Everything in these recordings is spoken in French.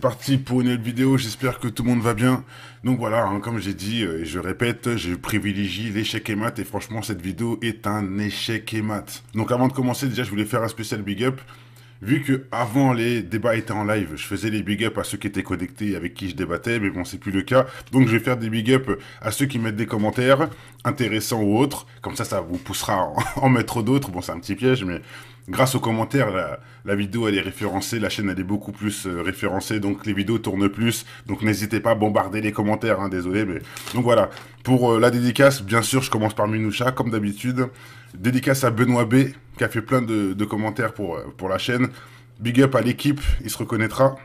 Parti pour une autre vidéo, j'espère que tout le monde va bien. Donc voilà, hein, comme j'ai dit, et je répète, je privilégie l'échec et mat, et franchement cette vidéo est un échec et mat. Donc avant de commencer, déjà je voulais faire un spécial big up. Vu que avant les débats étaient en live, je faisais les big up à ceux qui étaient connectés et avec qui je débattais, mais bon c'est plus le cas. Donc je vais faire des big up à ceux qui mettent des commentaires, intéressants ou autres. Comme ça vous poussera à en mettre d'autres. Bon c'est un petit piège, mais grâce aux commentaires, la vidéo elle est référencée, la chaîne elle est beaucoup plus référencée, donc les vidéos tournent plus. Donc n'hésitez pas à bombarder les commentaires, hein, désolé, mais donc voilà. Pour la dédicace, bien sûr, je commence par Minoucha, comme d'habitude. Dédicace à Benoît B, qui a fait plein de commentaires pour la chaîne. Big up à l'équipe, il se reconnaîtra.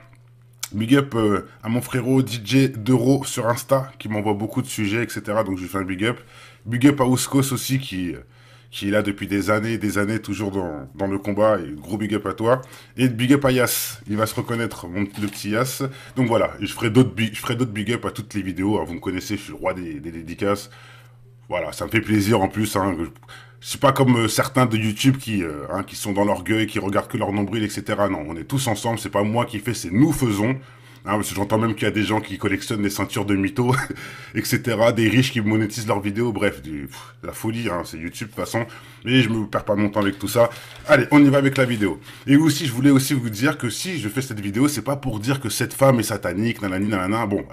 Big up à mon frérot DJ Deuro sur Insta, qui m'envoie beaucoup de sujets, etc. Donc je lui fais un big up. Big up à Ouskos aussi, qui est là depuis des années, toujours dans le combat. Et gros big up à toi. Et big up à Yas, il va se reconnaître, le petit Yas. Donc voilà, je ferai d'autres big up à toutes les vidéos. Hein. Vous me connaissez, je suis le roi des dédicaces. Voilà, ça me fait plaisir en plus. Hein. Je suis pas comme certains de YouTube qui sont dans l'orgueil, qui regardent que leur nombril, etc. Non, on est tous ensemble. C'est pas moi qui fais, c'est nous faisons. Hein, parce que j'entends même qu'il y a des gens qui collectionnent des ceintures de mythos, etc. Des riches qui monétisent leurs vidéos. Bref, la folie. Hein, c'est YouTube de toute façon. Et je me perds pas mon temps avec tout ça. Allez, on y va avec la vidéo. Et aussi, je voulais aussi vous dire que si je fais cette vidéo, c'est pas pour dire que cette femme est satanique, nanani, nanana. Bon,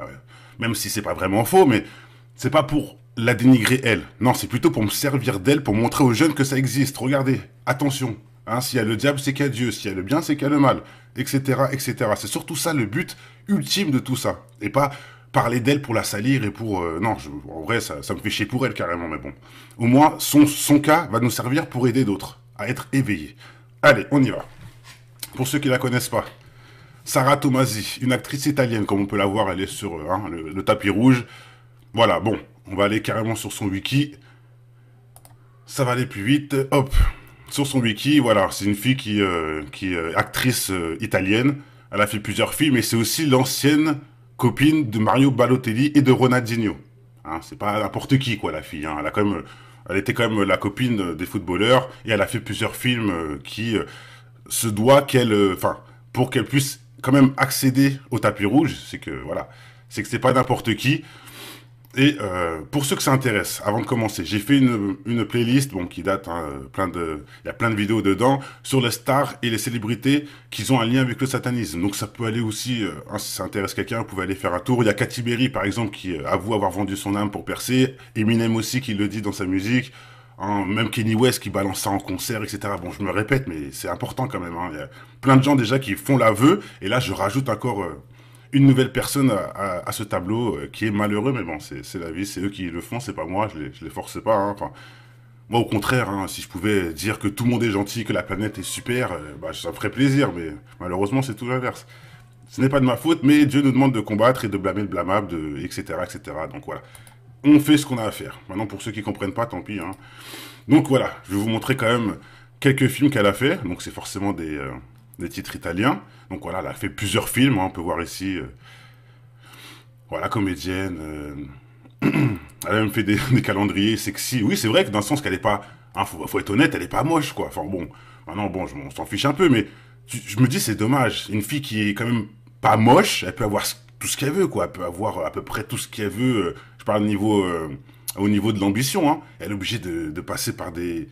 même si c'est pas vraiment faux, mais c'est pas pour la dénigrer elle. Non, c'est plutôt pour me servir d'elle, pour montrer aux jeunes que ça existe. Regardez, attention. Hein, s'il y a le diable, c'est qu'il y a Dieu. S'il y a le bien, c'est qu'il y a le mal. Etc., etc. C'est surtout ça le but ultime de tout ça. Et pas parler d'elle pour la salir et pour... non, en vrai, ça me fait chier pour elle carrément, mais bon. Au moins, son cas va nous servir pour aider d'autres à être éveillés. Allez, on y va. Pour ceux qui la connaissent pas. Sarah Tomasi, une actrice italienne, comme on peut la voir, elle est sur le tapis rouge. Voilà, bon, on va aller carrément sur son wiki. Ça va aller plus vite. Hop, sur son wiki, voilà, c'est une fille qui est actrice italienne. Elle a fait plusieurs films et c'est aussi l'ancienne copine de Mario Balotelli et de Ronaldinho. Hein, c'est pas n'importe qui, quoi, la fille. Hein. Elle était quand même la copine des footballeurs et elle a fait plusieurs films qui se doit pour qu'elle puisse quand même accéder au tapis rouge, c'est que c'est pas n'importe qui. Et pour ceux que ça intéresse, avant de commencer, j'ai fait une playlist qui date, hein, il y a plein de vidéos dedans, sur les stars et les célébrités qui ont un lien avec le satanisme. Donc ça peut aller aussi, si ça intéresse quelqu'un, vous pouvez aller faire un tour. Il y a Katy Perry, par exemple, qui avoue avoir vendu son âme pour percer. Eminem aussi, qui le dit dans sa musique. Hein, même Kanye West qui balance ça en concert, etc. Bon, je me répète, mais c'est important quand même. Hein. Il y a plein de gens déjà qui font l'aveu. Et là, je rajoute encore... une nouvelle personne à ce tableau qui est malheureux, mais bon, c'est la vie, c'est eux qui le font, c'est pas moi, je les force pas. Hein. Enfin, moi, au contraire, hein, si je pouvais dire que tout le monde est gentil, que la planète est super, ça me ferait plaisir, mais malheureusement, c'est tout l'inverse. Ce n'est pas de ma faute, mais Dieu nous demande de combattre et de blâmer le blâmable, etc., etc. Donc voilà, on fait ce qu'on a à faire. Maintenant, pour ceux qui comprennent pas, tant pis. Hein. Donc voilà, je vais vous montrer quand même quelques films qu'elle a fait. Donc c'est forcément des titres italiens. Donc voilà, elle a fait plusieurs films, hein, on peut voir ici. Voilà, comédienne. Elle a même fait des calendriers sexy. Oui, c'est vrai que dans le sens qu'elle est pas... Hein, faut être honnête, elle est pas moche, quoi. Enfin bon, maintenant, bon, on s'en fiche un peu, mais je me dis, c'est dommage. Une fille qui est quand même pas moche, elle peut avoir tout ce qu'elle veut, quoi. Elle peut avoir à peu près tout ce qu'elle veut. Je parle au niveau de l'ambition, hein. Elle est obligée de passer par des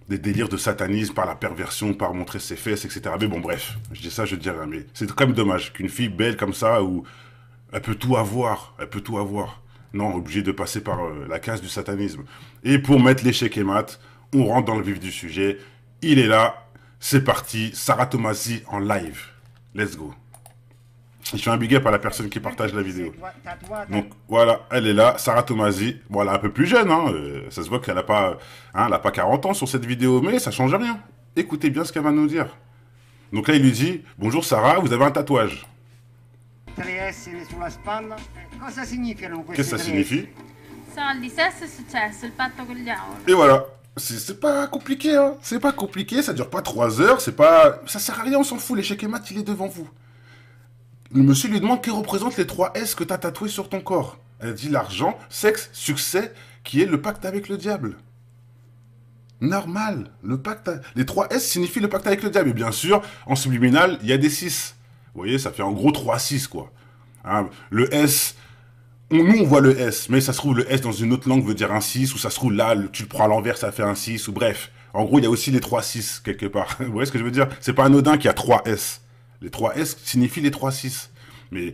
délires de satanisme, par la perversion, par montrer ses fesses, etc. Mais bon, bref, je dis ça, je dis rien. Mais c'est quand même dommage qu'une fille belle comme ça, où elle peut tout avoir, Non, obligée de passer par la case du satanisme. Et pour mettre l'échec et mat, on rentre dans le vif du sujet. Il est là, c'est parti, Sarah Tomasi en live. Let's go. Je fais un big up à la personne qui partage la vidéo. Donc voilà, elle est là, Sarah Tomasi. Bon, elle est un peu plus jeune, hein. Ça se voit qu'elle n'a pas, elle a pas 40 ans sur cette vidéo, mais ça change rien. Écoutez bien ce qu'elle va nous dire. Donc là, il lui dit, bonjour Sarah, vous avez un tatouage. Qu'est-ce que ça signifie? Soldi, sesso e successo, il patto con il diavolo. Et voilà. C'est pas compliqué, hein. C'est pas compliqué, ça dure pas 3 heures, c'est pas... Ça sert à rien, on s'en fout, l'échec et mat, il est devant vous. Le monsieur lui demande que représentent les 3 S que t'as tatoués sur ton corps. Elle dit l'argent, sexe, succès, qui est le pacte avec le diable. Normal, les 3 S signifient le pacte avec le diable. Et bien sûr, en subliminal, il y a des 6. Vous voyez, ça fait en gros 3-6, quoi. Hein, le S, nous, on voit le S, mais ça se trouve, le S dans une autre langue veut dire un 6, ou ça se trouve, là, tu le prends à l'envers, ça fait un 6, ou bref. En gros, il y a aussi les 3-6, quelque part. Vous voyez ce que je veux dire? C'est pas anodin qu'il y a 3 S. Les 3 S signifient les 3-6. Mais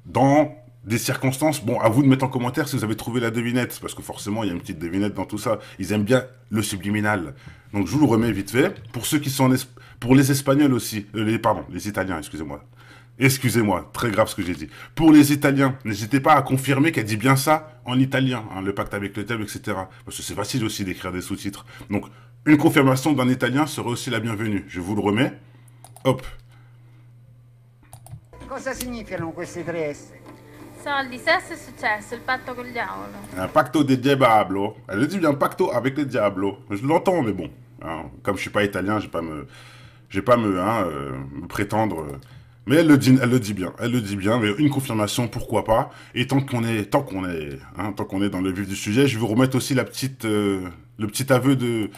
dans des circonstances, bon, à vous de mettre en commentaire si vous avez trouvé la devinette, parce que forcément, il y a une petite devinette dans tout ça. Ils aiment bien le subliminal. Donc, je vous le remets vite fait. Pour ceux qui sont pour les Espagnols aussi, les Italiens, excusez-moi. Excusez-moi, très grave ce que j'ai dit. Pour les Italiens, n'hésitez pas à confirmer qu'elle dit bien ça en italien, hein, le pacte avec le diable, etc. Parce que c'est facile aussi d'écrire des sous-titres. Donc, une confirmation d'un italien serait aussi la bienvenue. Je vous le remets. Hop. Cosa significano questi 3 S? Soldi, sesso e successo, il patto col diavolo. Un pacto de diablo. Elle le dit bien, pacto avec le diablo. Je l'entends, mais bon. Hein, comme je suis pas italien, je vais pas me prétendre. Mais elle le dit bien. Elle le dit bien, mais une confirmation, pourquoi pas. Et tant qu'on est dans le vif du sujet, je vais vous remettre aussi le petit aveu de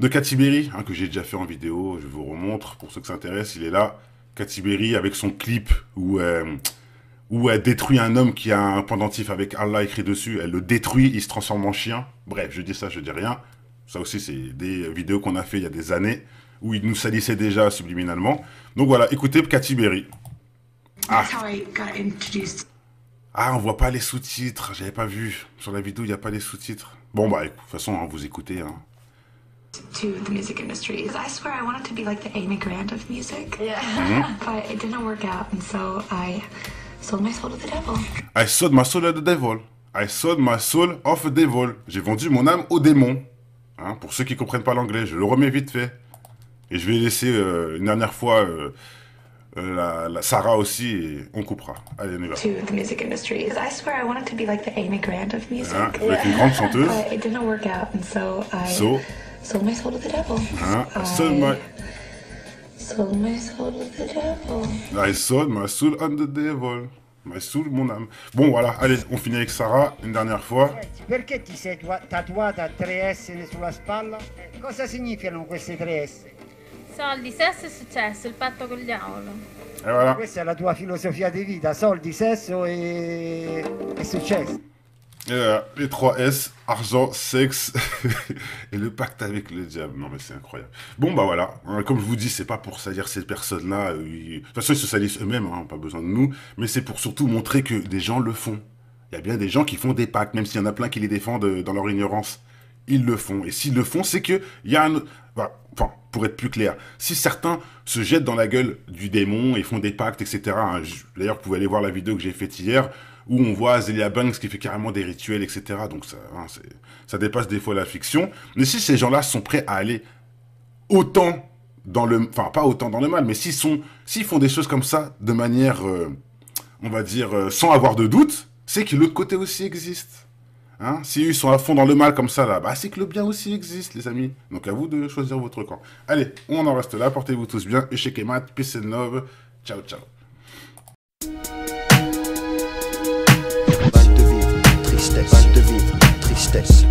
Katy Berry, hein, que j'ai déjà fait en vidéo. Je vous remontre, pour ceux que ça intéresse, il est là. Katy Berry avec son clip où elle détruit un homme qui a un pendentif avec Allah écrit dessus. Elle le détruit, il se transforme en chien. Bref, je dis ça, je dis rien. Ça aussi, c'est des vidéos qu'on a fait il y a des années où il nous salissait déjà subliminalement. Donc voilà, écoutez Katy Berry. Ah, on voit pas les sous-titres. J'avais pas vu. Sur la vidéo, il n'y a pas les sous-titres. Bon, bah, de toute façon, hein, vous écoutez, hein. To the music industry. I swear I wanted to be like the Amy Grant of music. Yeah. But it didn't work out, and so I sold my soul to the devil. I sold my soul to the devil. I sold my soul of the devil. J'ai vendu mon âme au démon. Hein, pour ceux qui comprennent pas l'anglais, je le remets vite fait. Et je vais laisser une dernière fois la Sarah aussi, et on coupera. Allez, on y va. To the music industry. I swear I wanted to be like the Amy Grant of music. Hein, avec une grande chanteuse. But it didn't work out, and so I sold my soul to the devil. Hein, sold my soul to the devil. I sold my soul on the devil. My soul, mon âme. Bon, voilà, allez, on finit avec Sarah, une dernière fois. Perché ti sei tatuata 3 S sulla spalla? Cosa significano questi 3 S? Soldi, sesso e successo, il patto col diavolo. Et voilà. Questa è la tua filosofia di vita, soldi, sesso e successo. Et voilà, les 3 S, argent, sexe et le pacte avec le diable. Non mais c'est incroyable. Bon bah voilà, comme je vous dis, c'est pas pour salir ces personnes-là. De toute façon, ils se salissent eux-mêmes, hein, pas besoin de nous. Mais c'est pour surtout montrer que des gens le font. Il y a bien des gens qui font des pactes, même s'il y en a plein qui les défendent dans leur ignorance. Ils le font. Et s'ils le font, c'est que il y a un... Enfin, pour être plus clair, si certains se jettent dans la gueule du démon et font des pactes, etc. Hein, d'ailleurs, vous pouvez aller voir la vidéo que j'ai faite hier, où on voit Azealia Banks qui fait carrément des rituels, etc. Donc ça dépasse des fois la fiction. Mais si ces gens-là sont prêts à aller autant dans le... Enfin, pas autant dans le mal, mais s'ils font des choses comme ça de manière, on va dire, sans avoir de doute, c'est que l'autre côté aussi existe. Hein, si ils sont à fond dans le mal comme ça, là, bah, c'est que le bien aussi existe, les amis. Donc à vous de choisir votre camp. Allez, on en reste là. Portez-vous tous bien. Échec et mat, peace and love. Ciao, ciao. Mal de vivre, tristesse. Mal de vivre, tristesse.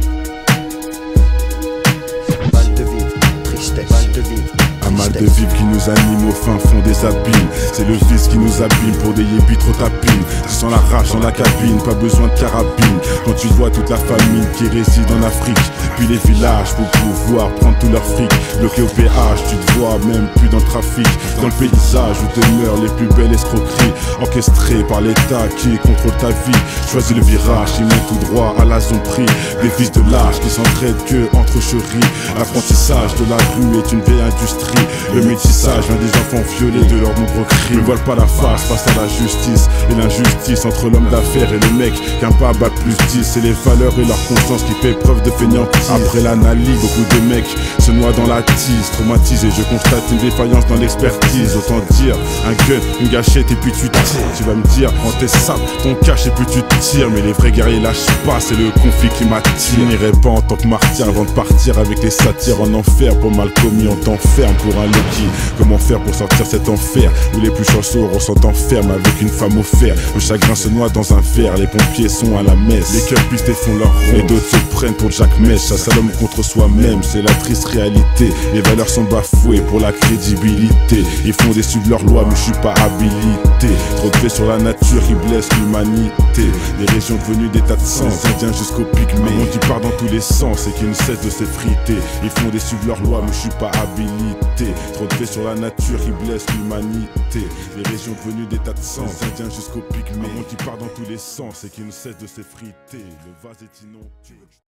Mal de vivre, tristesse. Mal de vivre. Un mal de vivre qui nous anime au fin fond des abîmes. C'est le vice qui nous abîme pour des yébis trop tapines. Tu sens la rage dans la cabine, pas besoin de carabine. Quand tu vois toute la famille qui réside en Afrique, puis les villages pour pouvoir prendre tout leur fric. Bloqué au péage, tu te vois même plus dans le trafic. Dans le paysage où demeurent les plus belles escroqueries, orchestrées par l'État qui contrôle ta vie. Choisis le virage, il met tout droit à la zombie. Des fils de l'âge qui s'entraident que entre chéris. L'apprentissage de la rue est une vieille industrie. Le métissage vient des enfants violés de leurs nombreux crimes. Ne voilent pas la face face à la justice et l'injustice entre l'homme d'affaires et le mec. Qu'un pas bat plus 10, c'est les valeurs et leur conscience qui fait preuve de fainéantise. Après l'analyse, beaucoup de mecs se noient dans la tise. Traumatisé, je constate une défaillance dans l'expertise. Autant dire, un gun, une gâchette et puis tu tires. Tu vas me dire, prends tes sables, ton cache et puis tu tires. Mais les vrais guerriers lâchent pas, c'est le conflit qui m'attire. Je n'irai pas en tant que martyr avant de partir avec les satires en enfer. Pour mal commis, on t'enferme pour à Loki. Comment faire pour sortir cet enfer où les plus chanceux ressentent enferme avec une femme au fer. Le chagrin se noie dans un verre, les pompiers sont à la messe. Les cœurs pistés font leur rôle et d'autres se prennent pour Jack Mesh. Ça s'allume contre soi-même, c'est la triste réalité. Les valeurs sont bafouées pour la crédibilité. Ils font des suivre leurs lois mais je suis pas habilité. Trop de faits sur la nature qui blesse l'humanité. Les régions devenues des tas de sens, indiens jusqu'au pygmée. Un monde qui part dans tous les sens et qui ne cesse de s'effriter. Ils font des suivre leurs lois mais je suis pas habilité. Trop de faits sur la nature qui blesse l'humanité. Les régions devenues des tas de sens, indiens jusqu'au pygmée. Un monde qui part dans tous les sens et qui ne cesse de s'effriter. Le vase est inondé.